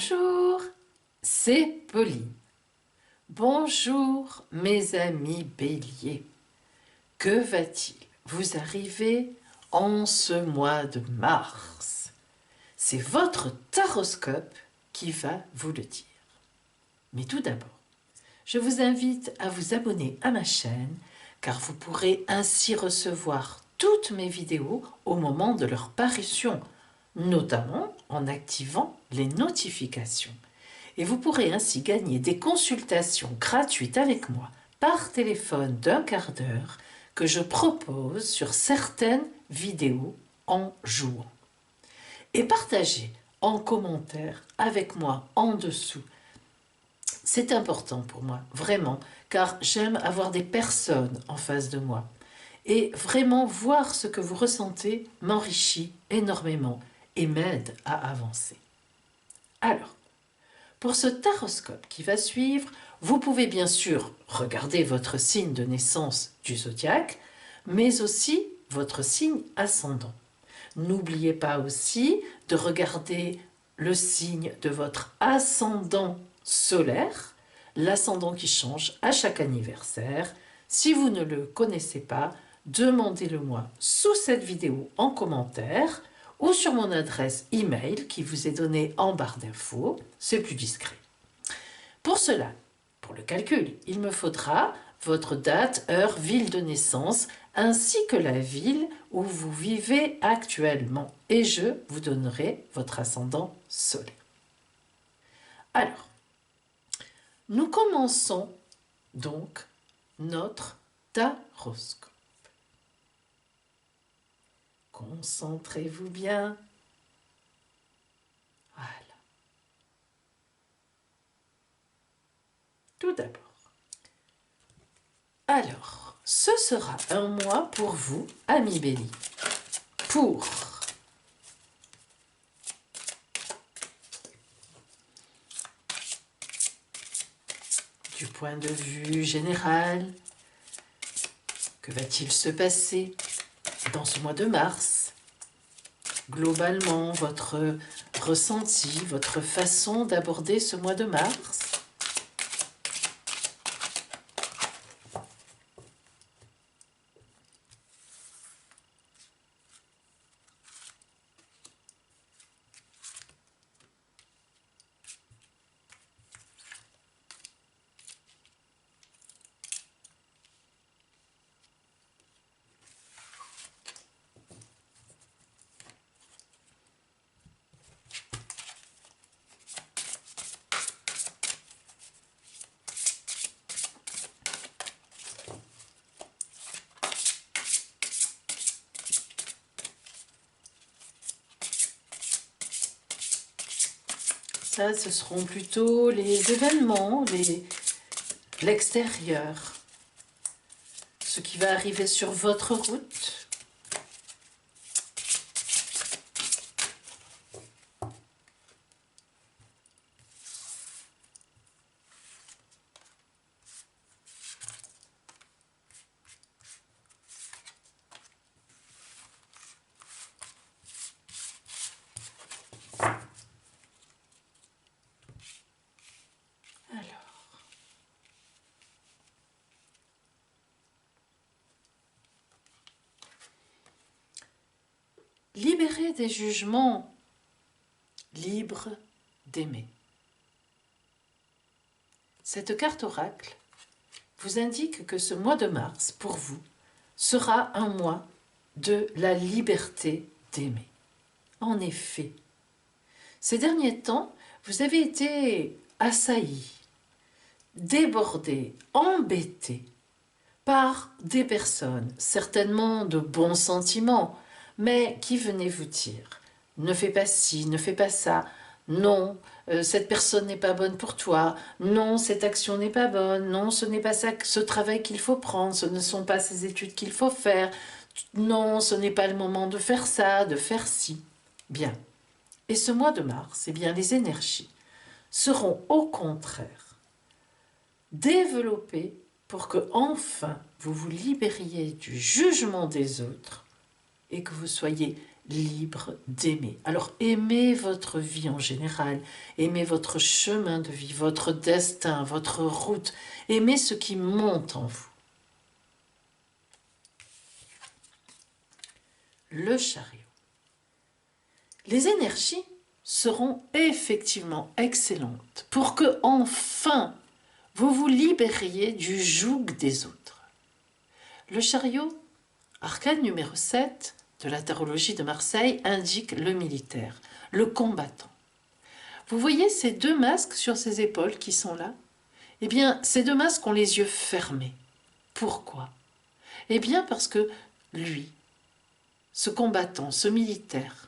Bonjour, c'est Pauline. Bonjour mes amis béliers. Que va-t-il vous arriver en ce mois de mars? C'est votre taroscope qui va vous le dire. Mais tout d'abord, je vous invite à vous abonner à ma chaîne car vous pourrez ainsi recevoir toutes mes vidéos au moment de leur parution, notamment en activant les notifications. Et vous pourrez ainsi gagner des consultations gratuites avec moi par téléphone d'1 quart d'heure que je propose sur certaines vidéos en jouant. Et partagez en commentaire avec moi en dessous. C'est important pour moi, vraiment, car j'aime avoir des personnes en face de moi. Et vraiment voir ce que vous ressentez m'enrichit énormément et m'aide à avancer. Alors, pour ce taroscope qui va suivre, vous pouvez bien sûr regarder votre signe de naissance du zodiaque, mais aussi votre signe ascendant. N'oubliez pas aussi de regarder le signe de votre ascendant solaire, l'ascendant qui change à chaque anniversaire. Si vous ne le connaissez pas, demandez-le-moi sous cette vidéo en commentaire ou sur mon adresse email qui vous est donnée en barre d'infos, c'est plus discret. Pour cela, pour le calcul, il me faudra votre date, heure, ville de naissance, ainsi que la ville où vous vivez actuellement. Et je vous donnerai votre ascendant solaire. Alors, nous commençons donc notre taroscope. Concentrez-vous bien. Voilà. Tout d'abord. Alors, ce sera un mois pour vous, amis Bélier, pour du point de vue général, que va-t-il se passer dans ce mois de mars? Globalement, votre ressenti, votre façon d'aborder ce mois de mars? Ça, ce seront plutôt les événements, l'extérieur, ce qui va arriver sur votre route. Libérez des jugements, libre d'aimer. Cette carte oracle vous indique que ce mois de mars, pour vous, sera un mois de la liberté d'aimer. En effet, ces derniers temps, vous avez été assailli, débordé, embêté par des personnes, certainement de bons sentiments, mais qui venaient vous dire « ne fais pas ci, ne fais pas ça », non, cette personne n'est pas bonne pour toi, non, cette action n'est pas bonne, non, ce n'est pas ça, ce travail qu'il faut prendre, ce ne sont pas ces études qu'il faut faire, non, ce n'est pas le moment de faire ça, de faire ci. Bien. Et ce mois de mars, eh bien, les énergies seront au contraire développées pour que enfin vous vous libériez du jugement des autres et que vous soyez libre d'aimer. Alors aimez votre vie en général, aimez votre chemin de vie, votre destin, votre route, aimez ce qui monte en vous. Le chariot. Les énergies seront effectivement excellentes pour que enfin vous vous libériez du joug des autres. Le chariot, arcane numéro 7 de la tarologie de Marseille, indique le militaire, le combattant. Vous voyez ces deux masques sur ses épaules qui sont là? Eh bien, ces deux masques ont les yeux fermés. Pourquoi? Eh bien, parce que lui, ce combattant, ce militaire,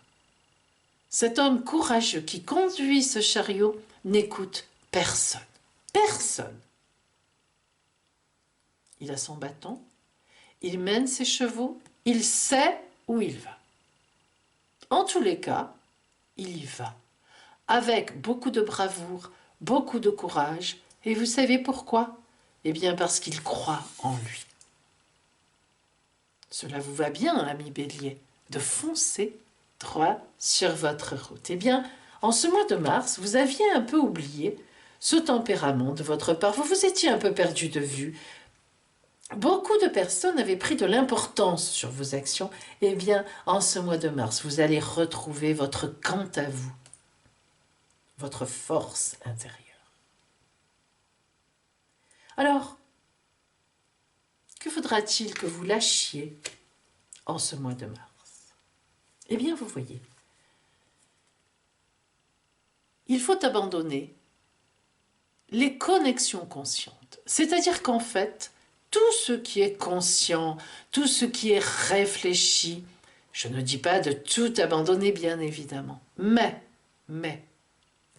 cet homme courageux qui conduit ce chariot n'écoute personne. Personne. Il a son bâton, il mène ses chevaux, il sait où il va. En tous les cas, il y va, avec beaucoup de bravoure, beaucoup de courage. Et vous savez pourquoi? Eh bien parce qu'il croit en lui. Cela vous va bien, ami Bélier, de foncer droit sur votre route. Eh bien, en ce mois de mars, vous aviez un peu oublié ce tempérament de votre part. Vous vous étiez un peu perdu de vue. Beaucoup de personnes avaient pris de l'importance sur vos actions. Eh bien, en ce mois de mars, vous allez retrouver votre quant à vous, votre force intérieure. Alors, que faudra-t-il que vous lâchiez en ce mois de mars? Eh bien, vous voyez, il faut abandonner les connexions conscientes. C'est-à-dire qu'en fait, tout ce qui est conscient, tout ce qui est réfléchi, je ne dis pas de tout abandonner, bien évidemment, mais,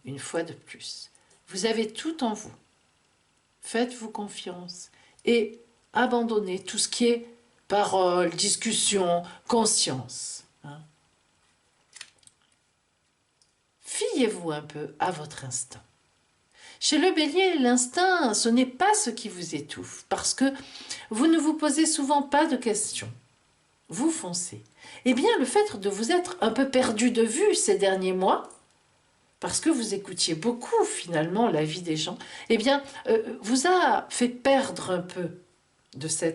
une fois de plus, vous avez tout en vous. Faites-vous confiance et abandonnez tout ce qui est parole, discussion, conscience. Fiez-vous un peu à votre instinct. Chez le Bélier, l'instinct, ce n'est pas ce qui vous étouffe, parce que vous ne vous posez souvent pas de questions. Vous foncez. Eh bien, le fait de vous être un peu perdu de vue ces derniers mois, parce que vous écoutiez beaucoup finalement la vie des gens, eh bien, vous a fait perdre un peu de ce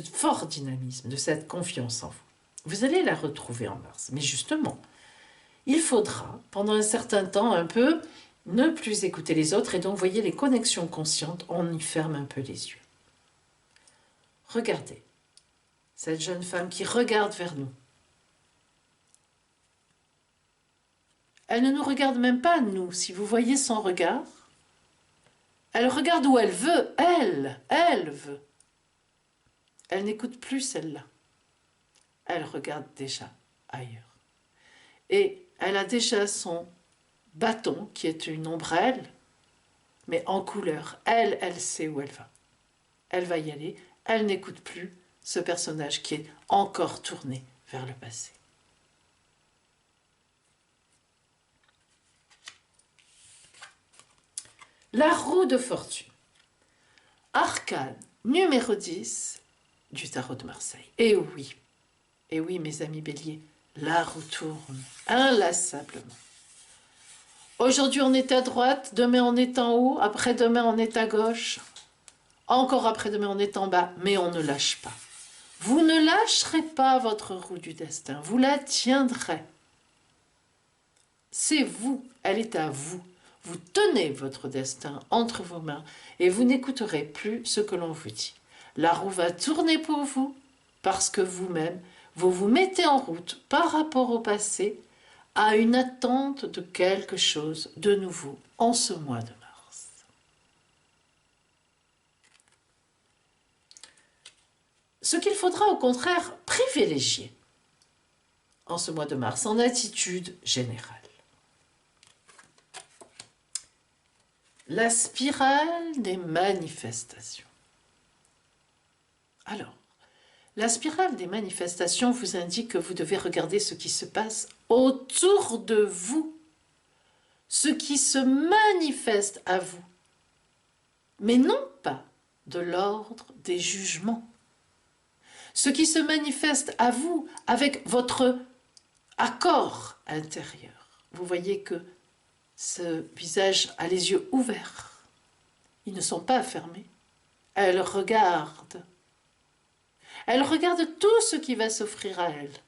fort dynamisme, de cette confiance en vous. Vous allez la retrouver en mars. Mais justement, il faudra, pendant un certain temps, un peu, ne plus écouter les autres. Et donc, vous voyez, les connexions conscientes, on y ferme un peu les yeux. Regardez, cette jeune femme qui regarde vers nous. Elle ne nous regarde même pas, nous. Si vous voyez son regard, elle regarde où elle veut. Elle veut. Elle n'écoute plus celle-là. Elle regarde déjà ailleurs. Et elle a déjà son bâton, qui est une ombrelle, mais en couleur. Elle sait où elle va. Elle va y aller. Elle n'écoute plus ce personnage qui est encore tourné vers le passé. La roue de fortune. Arcane numéro 10 du tarot de Marseille. Et oui, mes amis béliers, la roue tourne inlassablement. Aujourd'hui, on est à droite, demain, on est en haut, après-demain, on est à gauche, encore après-demain, on est en bas, mais on ne lâche pas. Vous ne lâcherez pas votre roue du destin, vous la tiendrez. C'est vous, elle est à vous. Vous tenez votre destin entre vos mains et vous n'écouterez plus ce que l'on vous dit. La roue va tourner pour vous parce que vous-même, vous vous mettez en route par rapport au passé à une attente de quelque chose de nouveau en ce mois de mars. Ce qu'il faudra au contraire privilégier en ce mois de mars, en attitude générale. La spirale des manifestations. Alors, la spirale des manifestations vous indique que vous devez regarder ce qui se passe autour de vous, ce qui se manifeste à vous, mais non pas de l'ordre des jugements. ce qui se manifeste à vous avec votre accord intérieur. Vous voyez que ce visage a les yeux ouverts. Ils ne sont pas fermés. Elle regarde. Elle regarde tout ce qui va s'offrir à elle.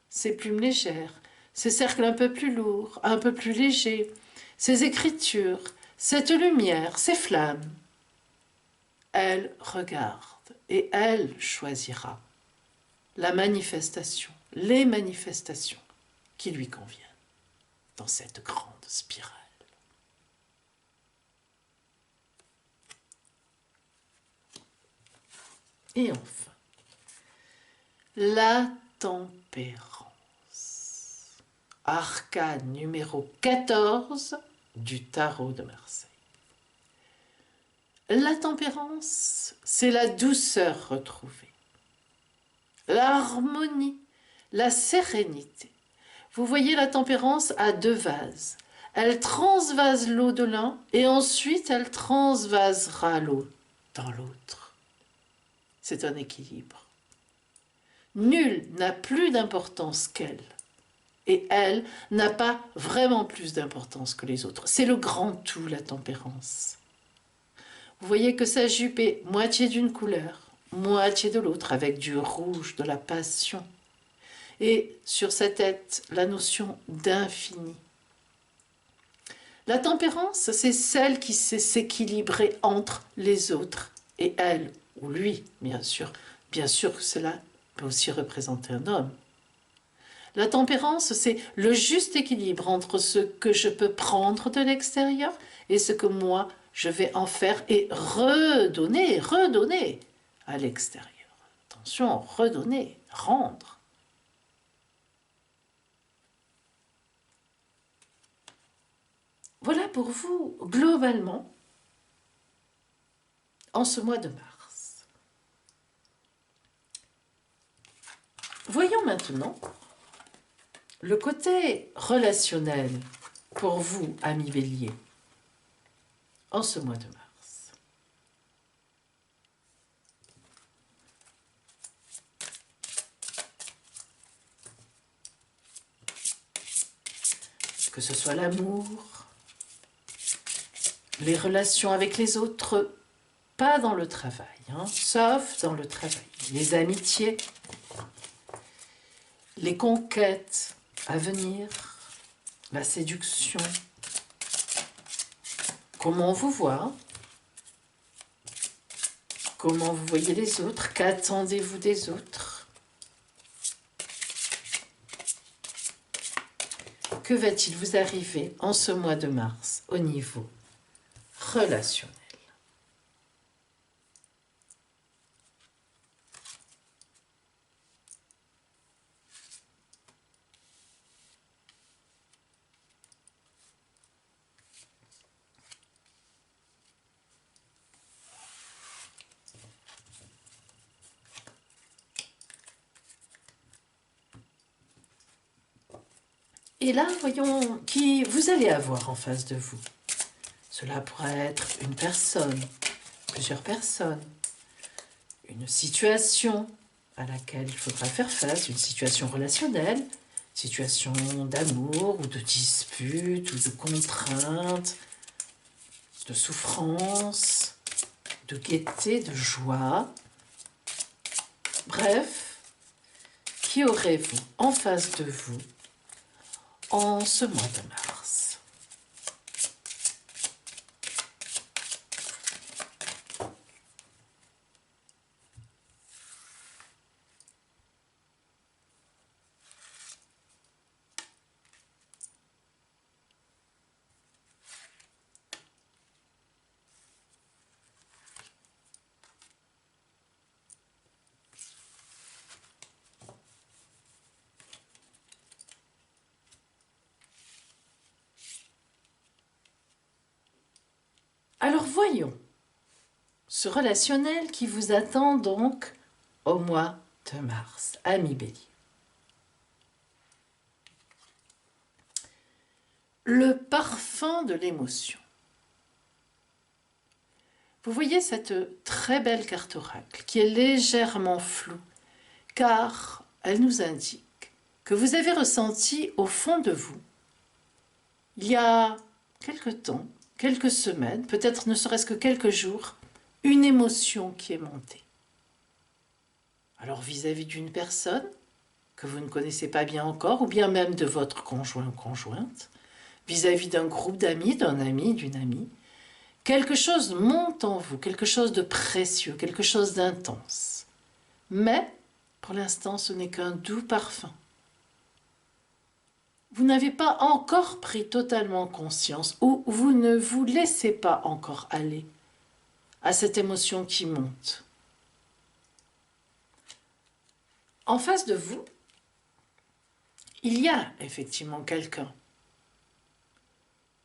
Ses plumes légères, ses cercles un peu plus lourds, un peu plus légers, ses écritures, cette lumière, ces flammes. Elle regarde et elle choisira la manifestation, les manifestations qui lui conviennent dans cette grande spirale. Et enfin, la tempérance. Arcane numéro 14 du tarot de Marseille. La tempérance, c'est la douceur retrouvée, l'harmonie, la sérénité. Vous voyez, la tempérance a deux vases. Elle transvase l'eau de l'un et ensuite elle transvasera l'eau dans l'autre. C'est un équilibre. Nul n'a plus d'importance qu'elle. Et elle n'a pas vraiment plus d'importance que les autres. C'est le grand tout, la tempérance. Vous voyez que sa jupe est moitié d'une couleur, moitié de l'autre, avec du rouge, de la passion. Et sur sa tête, la notion d'infini. La tempérance, c'est celle qui sait s'équilibrer entre les autres et elle, ou lui, bien sûr. Bien sûr que cela peut aussi représenter un homme. La tempérance, c'est le juste équilibre entre ce que je peux prendre de l'extérieur et ce que moi, je vais en faire et redonner à l'extérieur. Attention, redonner, rendre. Voilà pour vous, globalement, en ce mois de mars. Voyons maintenant le côté relationnel pour vous, amis Bélier, en ce mois de mars. Que ce soit l'amour, les relations avec les autres, pas dans le travail, sauf dans le travail. Les amitiés, les conquêtes à venir, la séduction. Comment on vous voit? Comment vous voyez les autres? Qu'attendez-vous des autres? Que va-t-il vous arriver en ce mois de mars au niveau relationnel? Et là, voyons qui vous allez avoir en face de vous. Cela pourrait être une personne, plusieurs personnes, une situation à laquelle il faudra faire face, une situation relationnelle, situation d'amour ou de dispute ou de contrainte, de souffrance, de gaieté, de joie. Bref, qui aurez-vous en face de vous en ce mois de mars? Alors voyons ce relationnel qui vous attend donc au mois de mars, ami Bélier. Le parfum de l'émotion. Vous voyez cette très belle carte oracle qui est légèrement floue car elle nous indique que vous avez ressenti au fond de vous, il y a quelque temps, quelques semaines, peut-être ne serait-ce que quelques jours, une émotion qui est montée. Alors vis-à-vis d'une personne que vous ne connaissez pas bien encore, ou bien même de votre conjoint ou conjointe, vis-à-vis d'un groupe d'amis, d'un ami, d'une amie, quelque chose monte en vous, quelque chose de précieux, quelque chose d'intense. Mais, pour l'instant, ce n'est qu'un doux parfum. Vous n'avez pas encore pris totalement conscience, ou vous ne vous laissez pas encore aller à cette émotion qui monte. En face de vous, il y a effectivement quelqu'un.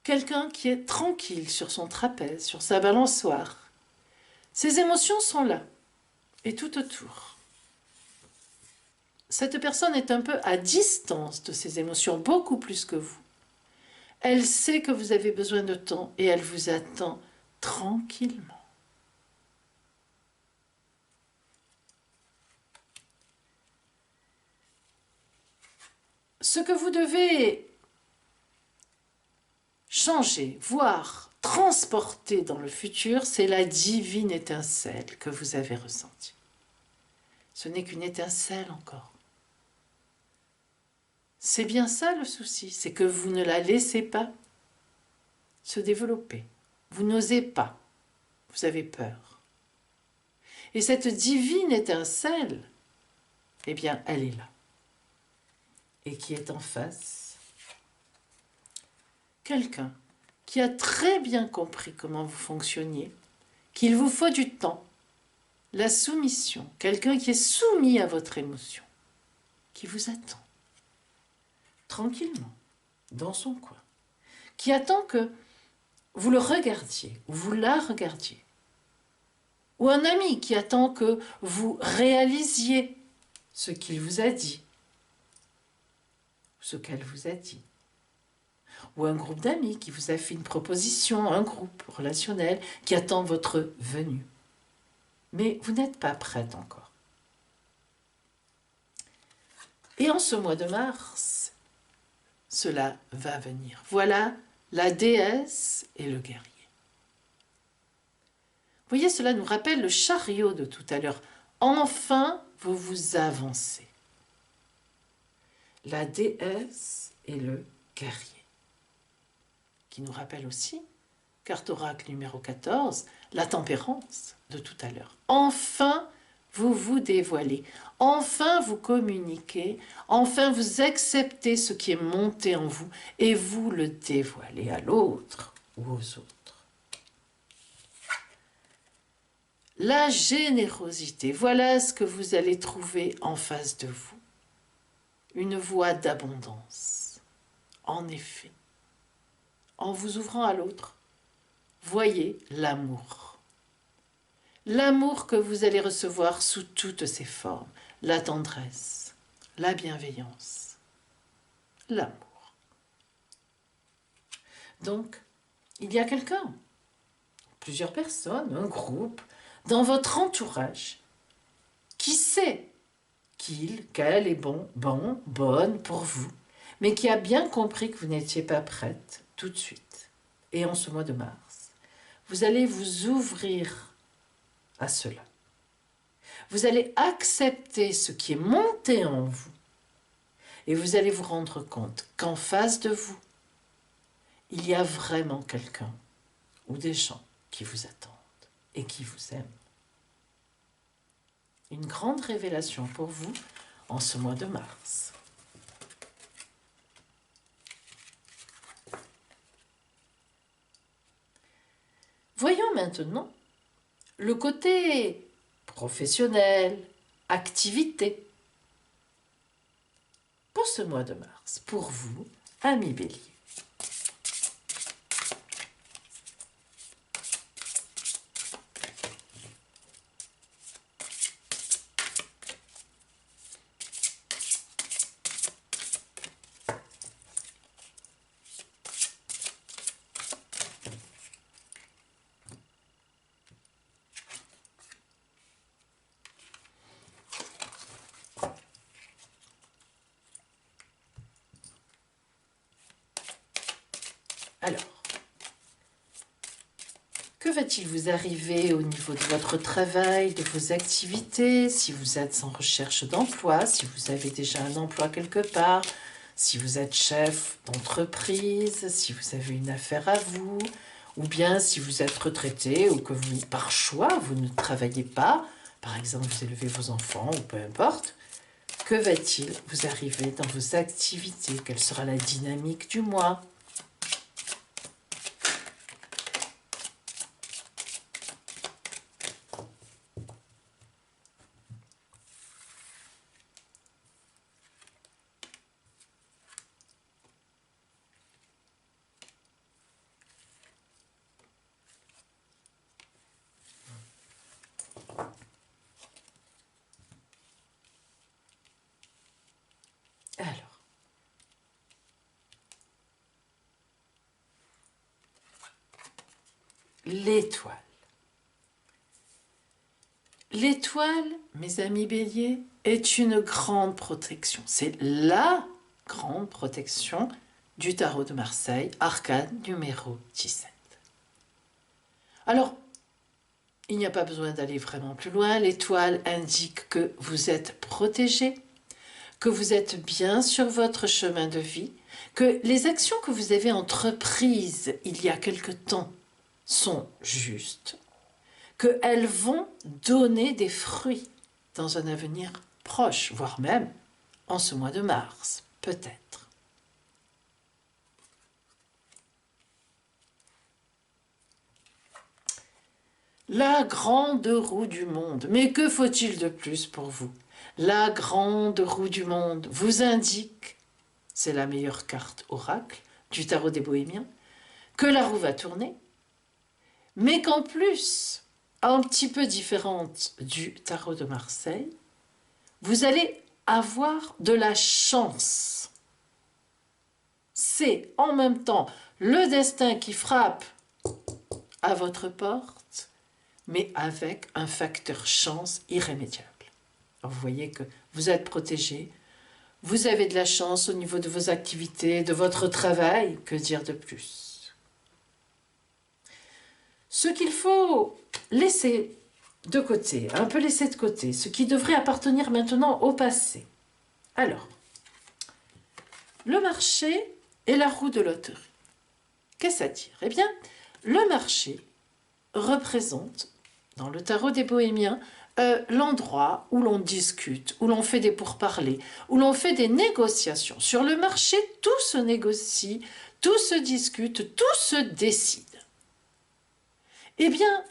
Quelqu'un qui est tranquille sur son trapèze, sur sa balançoire. Ses émotions sont là, et tout autour. Cette personne est un peu à distance de ses émotions, beaucoup plus que vous. Elle sait que vous avez besoin de temps et elle vous attend tranquillement. Ce que vous devez changer, voire transporter dans le futur, c'est la divine étincelle que vous avez ressentie. Ce n'est qu'une étincelle encore. C'est bien ça le souci, c'est que vous ne la laissez pas se développer. Vous n'osez pas, vous avez peur. Et cette divine étincelle, eh bien, elle est là. Et qui est en face, quelqu'un qui a très bien compris comment vous fonctionniez, qu'il vous faut du temps, la soumission, quelqu'un qui est soumis à votre émotion, qui vous attend, tranquillement, dans son coin, qui attend que vous le regardiez, ou vous la regardiez, ou un ami qui attend que vous réalisiez ce qu'il vous a dit, ce qu'elle vous a dit, ou un groupe d'amis qui vous a fait une proposition, un groupe relationnel qui attend votre venue. Mais vous n'êtes pas prête encore. Et en ce mois de mars, cela va venir. Voilà la déesse et le guerrier. Vous voyez, cela nous rappelle le chariot de tout à l'heure. Enfin, vous vous avancez. La déesse et le guerrier. Qui nous rappelle aussi, carte oracle numéro 14, la tempérance de tout à l'heure. Enfin, vous vous dévoilez. Enfin, vous communiquez. Enfin, vous acceptez ce qui est monté en vous et vous le dévoilez à l'autre ou aux autres. La générosité, voilà ce que vous allez trouver en face de vous. Une voie d'abondance. En effet, en vous ouvrant à l'autre, voyez l'amour. L'amour que vous allez recevoir sous toutes ses formes. La tendresse, la bienveillance, l'amour. Donc, il y a quelqu'un, plusieurs personnes, un groupe, dans votre entourage, qui sait qu'elle est bonne pour vous, mais qui a bien compris que vous n'étiez pas prête tout de suite. Et en ce mois de mars, vous allez vous ouvrir à cela. Vous allez accepter ce qui est monté en vous et vous allez vous rendre compte qu'en face de vous, il y a vraiment quelqu'un ou des gens qui vous attendent et qui vous aiment. Une grande révélation pour vous en ce mois de mars. Voyons maintenant le côté professionnel, activité. Pour ce mois de mars, pour vous, amis Bélier. Alors, que va-t-il vous arriver au niveau de votre travail, de vos activités, si vous êtes en recherche d'emploi, si vous avez déjà un emploi quelque part, si vous êtes chef d'entreprise, si vous avez une affaire à vous, ou bien si vous êtes retraité ou que vous, par choix, vous ne travaillez pas, par exemple vous élevez vos enfants ou peu importe, que va-t-il vous arriver dans vos activités? Quelle sera la dynamique du mois? Alors, l'étoile. L'étoile, mes amis béliers, est une grande protection. C'est la grande protection du tarot de Marseille, arcane numéro 17. Alors, il n'y a pas besoin d'aller vraiment plus loin. L'étoile indique que vous êtes protégé, que vous êtes bien sur votre chemin de vie, que les actions que vous avez entreprises il y a quelque temps sont justes, qu'elles vont donner des fruits dans un avenir proche, voire même en ce mois de mars, peut-être. La grande roue du monde. Mais que faut-il de plus pour vous? La grande roue du monde vous indique, c'est la meilleure carte oracle du tarot des Bohémiens, que la roue va tourner, mais qu'en plus, un petit peu différente du tarot de Marseille, vous allez avoir de la chance. C'est en même temps le destin qui frappe à votre porte, mais avec un facteur chance irrémédiable. Alors vous voyez que vous êtes protégé, vous avez de la chance au niveau de vos activités, de votre travail, que dire de plus? Ce qu'il faut laisser de côté, un peu laisser de côté, ce qui devrait appartenir maintenant au passé. Alors, le marché et la roue de loterie. Qu'est-ce que ça dire? Eh bien, le marché représente, dans le tarot des Bohémiens, l'endroit où l'on discute, où l'on fait des pourparlers, où l'on fait des négociations. Sur le marché, tout se négocie, tout se discute, tout se décide. Eh bien,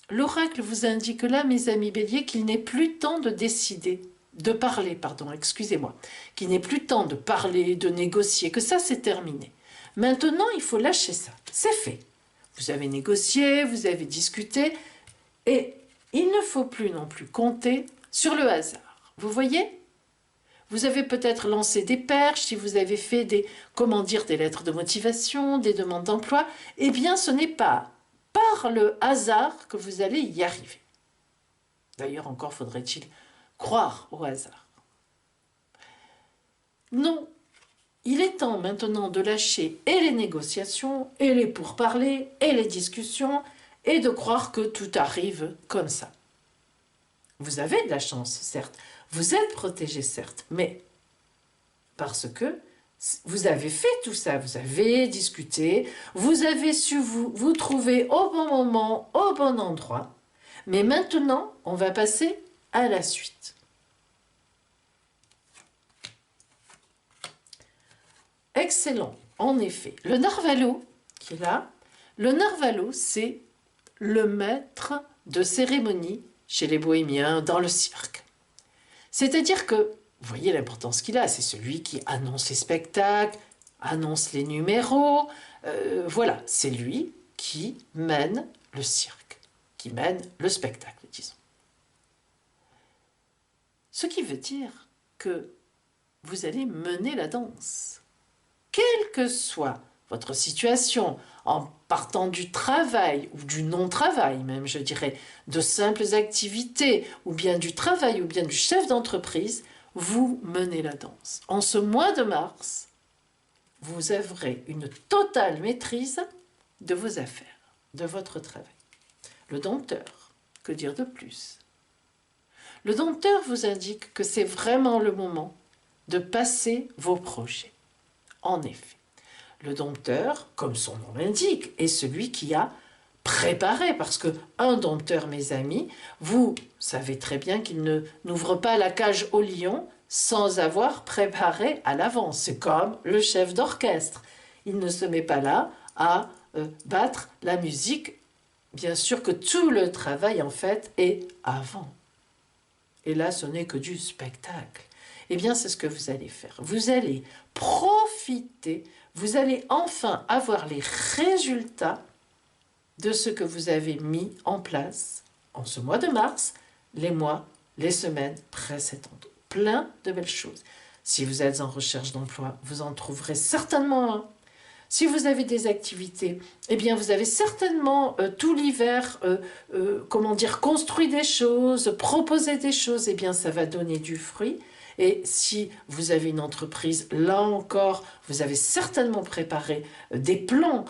l'oracle vous indique là, mes amis béliers, qu'il n'est plus temps de décider, de parler, pardon, excusez-moi, qu'il n'est plus temps de parler, de négocier, que ça c'est terminé. Maintenant, il faut lâcher ça, c'est fait. Vous avez négocié, vous avez discuté, et il ne faut plus non plus compter sur le hasard. Vous voyez? Vous avez peut-être lancé des perches, si vous avez fait des lettres de motivation, des demandes d'emploi, eh bien ce n'est pas par le hasard que vous allez y arriver. D'ailleurs, encore faudrait-il croire au hasard. Non, il est temps maintenant de lâcher et les négociations, et les pourparlers, et les discussions, et de croire que tout arrive comme ça. Vous avez de la chance, certes, vous êtes protégé, certes, mais parce que vous avez fait tout ça, vous avez discuté, vous avez su vous trouver au bon moment, au bon endroit, mais maintenant, on va passer à la suite. Excellent, en effet. Le narvalo, qui est là, le narvalo, c'est le maître de cérémonie chez les bohémiens dans le cirque. C'est-à-dire que, vous voyez l'importance qu'il a, c'est celui qui annonce les spectacles, annonce les numéros, voilà, c'est lui qui mène le cirque, qui mène le spectacle, disons. Ce qui veut dire que vous allez mener la danse. Quelle que soit votre situation, en partant du travail ou du non-travail même, je dirais, de simples activités, ou bien du travail, ou bien du chef d'entreprise, vous menez la danse. En ce mois de mars, vous aurez une totale maîtrise de vos affaires, de votre travail. Le dompteur, que dire de plus? Le dompteur vous indique que c'est vraiment le moment de passer vos projets. En effet, le dompteur, comme son nom l'indique, est celui qui a préparé, parce qu'un dompteur, mes amis, vous savez très bien qu'il n'ouvre pas la cage au lion sans avoir préparé à l'avance. C'est comme le chef d'orchestre. Il ne se met pas là à battre la musique. Bien sûr que tout le travail, en fait, est avant. Et là, ce n'est que du spectacle. Eh bien, c'est ce que vous allez faire. Vous allez profiter, vous allez enfin avoir les résultats de ce que vous avez mis en place en ce mois de mars, les mois, les semaines précédentes. Plein de belles choses. Si vous êtes en recherche d'emploi, vous en trouverez certainement un. Si vous avez des activités, eh bien vous avez certainement tout l'hiver, construit des choses, proposé des choses, eh bien ça va donner du fruit. Et si vous avez une entreprise, là encore, vous avez certainement préparé des plans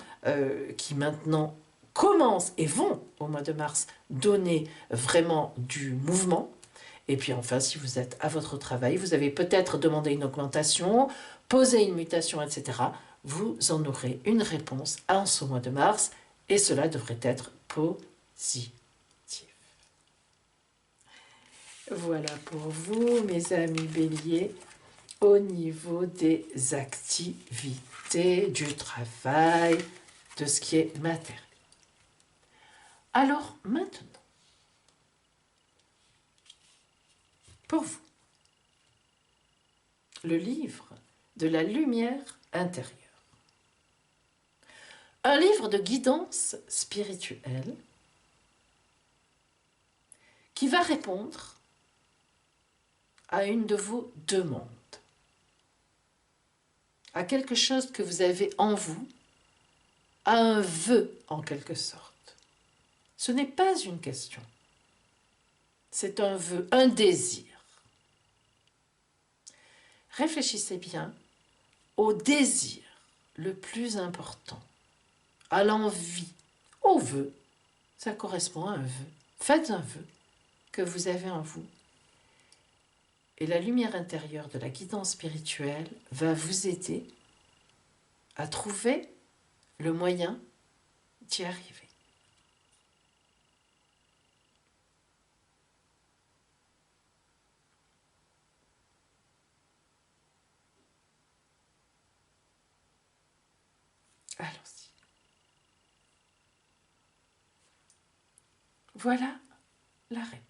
qui maintenant commencent et vont, au mois de mars, donner vraiment du mouvement. Et puis enfin, si vous êtes à votre travail, vous avez peut-être demandé une augmentation, posé une mutation, etc. Vous en aurez une réponse en ce mois de mars et cela devrait être positif. Voilà pour vous, mes amis béliers, au niveau des activités, du travail, de ce qui est matériel. Alors maintenant, pour vous, le livre de la lumière intérieure. Un livre de guidance spirituelle qui va répondre à une de vos demandes, à quelque chose que vous avez en vous, à un vœu en quelque sorte. Ce n'est pas une question, c'est un vœu, un désir. Réfléchissez bien au désir le plus important, à l'envie, au vœu. Ça correspond à un vœu. Faites un vœu que vous avez en vous. Et la lumière intérieure de la guidance spirituelle va vous aider à trouver le moyen d'y arriver. Allons-y. Voilà la réponse.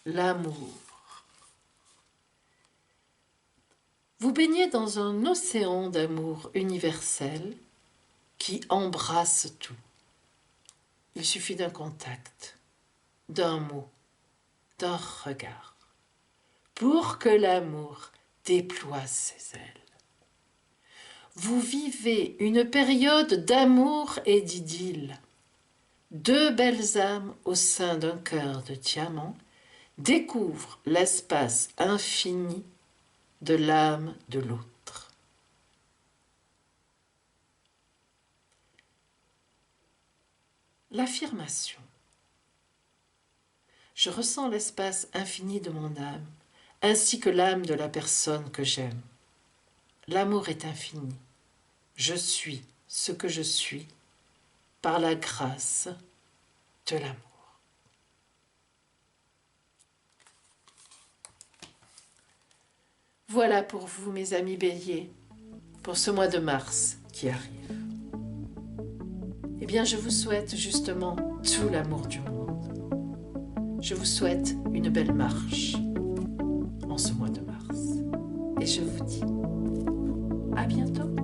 L'amour. Vous baignez dans un océan d'amour universel qui embrasse tout. Il suffit d'un contact, d'un mot, d'un regard, pour que l'amour déploie ses ailes. Vous vivez une période d'amour et d'idylle. Deux belles âmes au sein d'un cœur de diamant découvrent l'espace infini de l'âme de l'autre. L'affirmation. Je ressens l'espace infini de mon âme, ainsi que l'âme de la personne que j'aime. L'amour est infini. Je suis ce que je suis par la grâce de l'amour. Voilà pour vous, mes amis béliers, pour ce mois de mars qui arrive. Eh bien, je vous souhaite justement tout l'amour du monde. Je vous souhaite une belle marche en ce mois de mars. Et je vous dis à bientôt.